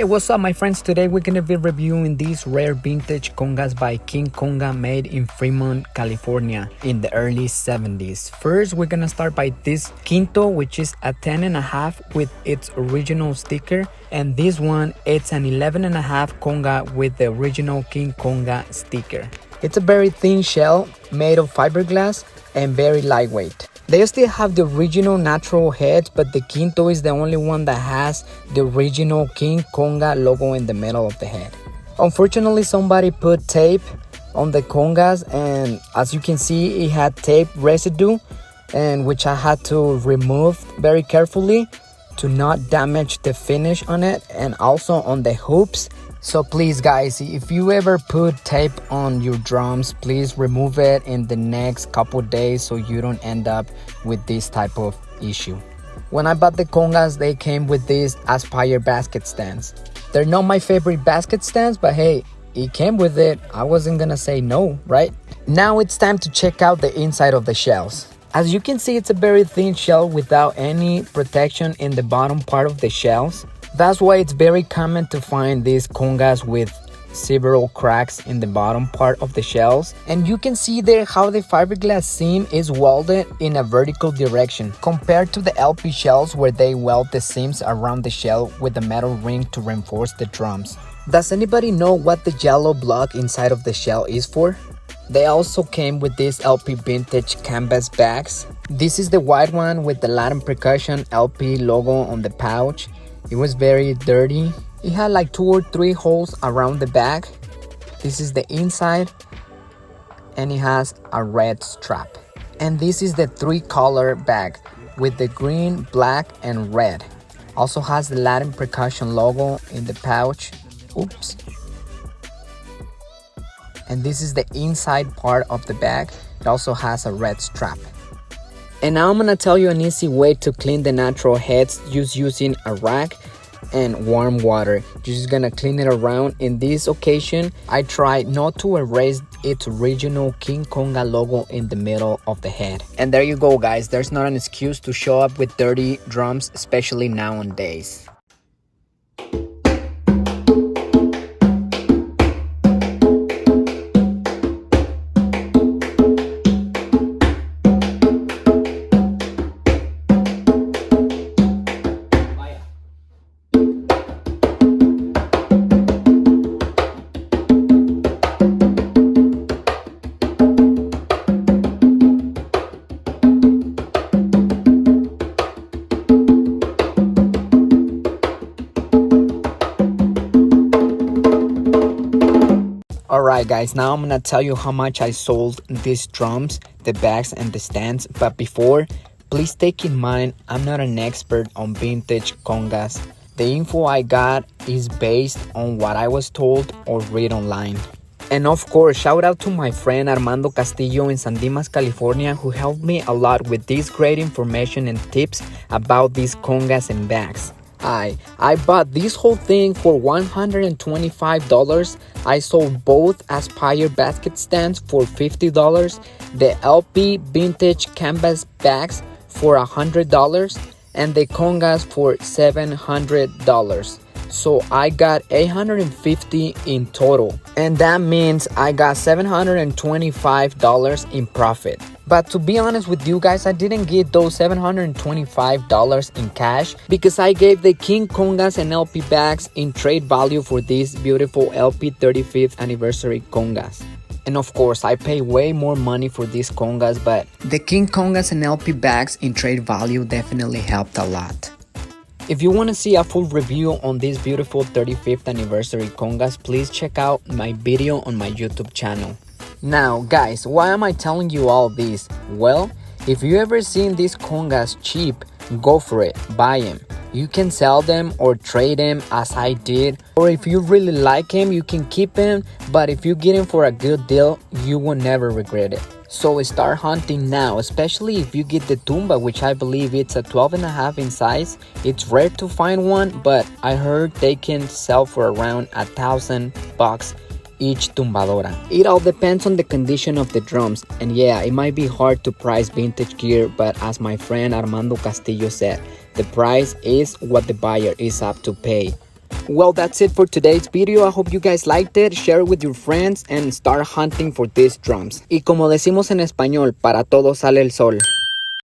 Hey, what's up my friends? Today we're gonna be reviewing these rare vintage congas by King Conga made in Fremont, California in the early 70s. First, we're gonna start by this Quinto, which is a 10.5 with its original sticker. And this one, it's an 11.5 conga with the original King Conga sticker. It's a very thin shell made of fiberglass and very lightweight. They still have the original natural heads, but the Quinto is the only one that has the original King Conga logo in the middle of the head. Unfortunately, somebody put tape on the congas, and as you can see, it had tape residue, and which I had to remove very carefully to not damage the finish on it and also on the hoops. So please guys, if you ever put tape on your drums, please remove it in the next couple days so you don't end up with this type of issue. When I bought the congas, they came with these Aspire basket stands. They're not my favorite basket stands, but hey, it came with it. I wasn't gonna say no, right? Now it's time to check out the inside of the shells. As you can see, it's a very thin shell without any protection in the bottom part of the shells. That's why it's very common to find these congas with several cracks in the bottom part of the shells. And you can see there how the fiberglass seam is welded in a vertical direction compared to the LP shells where they weld the seams around the shell with a metal ring to reinforce the drums. Does anybody know what the yellow block inside of the shell is for? They also came with these LP vintage canvas bags. This is the white one with the Latin Percussion LP logo on the pouch. It was very dirty. It had like 2 or 3 holes around the bag. This is the inside, and it has a red strap. And this is the 3-color bag with the green, black, and red. Also has the Latin Percussion logo in the pouch. Oops. And this is the inside part of the bag. It also has a red strap. And now I'm gonna tell you an easy way to clean the natural heads just using a rag and warm water. You're just gonna clean it around. In this occasion, I tried not to erase its original King Conga logo in the middle of the head. And there you go guys, there's not an excuse to show up with dirty drums, especially nowadays. Alright guys, now I'm gonna tell you how much I sold these drums, the bags and the stands. But before, please take in mind, I'm not an expert on vintage congas. The info I got is based on what I was told or read online. And of course, shout out to my friend Armando Castillo in Dimas, California, who helped me a lot with this great information and tips about these congas and bags. I bought this whole thing for $125. I sold both Aspire basket stands for $50, the LP vintage canvas bags for $100, and the congas for $700. So I got $850 in total, and that means I got $725 in profit. But to be honest with you guys, I didn't get those $725 in cash because I gave the King Congas and LP bags in trade value for these beautiful LP 35th anniversary congas. And of course, I pay way more money for these congas, but the King Congas and LP bags in trade value definitely helped a lot. If you want to see a full review on these beautiful 35th anniversary congas, please check out my video on my YouTube channel. Now guys, why am I telling you all this? Well, if you ever seen these congas cheap, go for it, buy them. You can sell them or trade them as I did, or if you really like them, you can keep them, but if you get them for a good deal, you will never regret it. So start hunting now, especially if you get the tumba, which I believe it's a 12.5 in size. It's rare to find one, but I heard they can sell for around $1,000 each tumbadora. It all depends on the condition of the drums, and yeah, it might be hard to price vintage gear, but as my friend Armando Castillo said, the price is what the buyer is up to pay. Well, that's it for today's video. I hope you guys liked it. Share it with your friends and start hunting for these drums. Y como decimos en español, para todo sale el sol.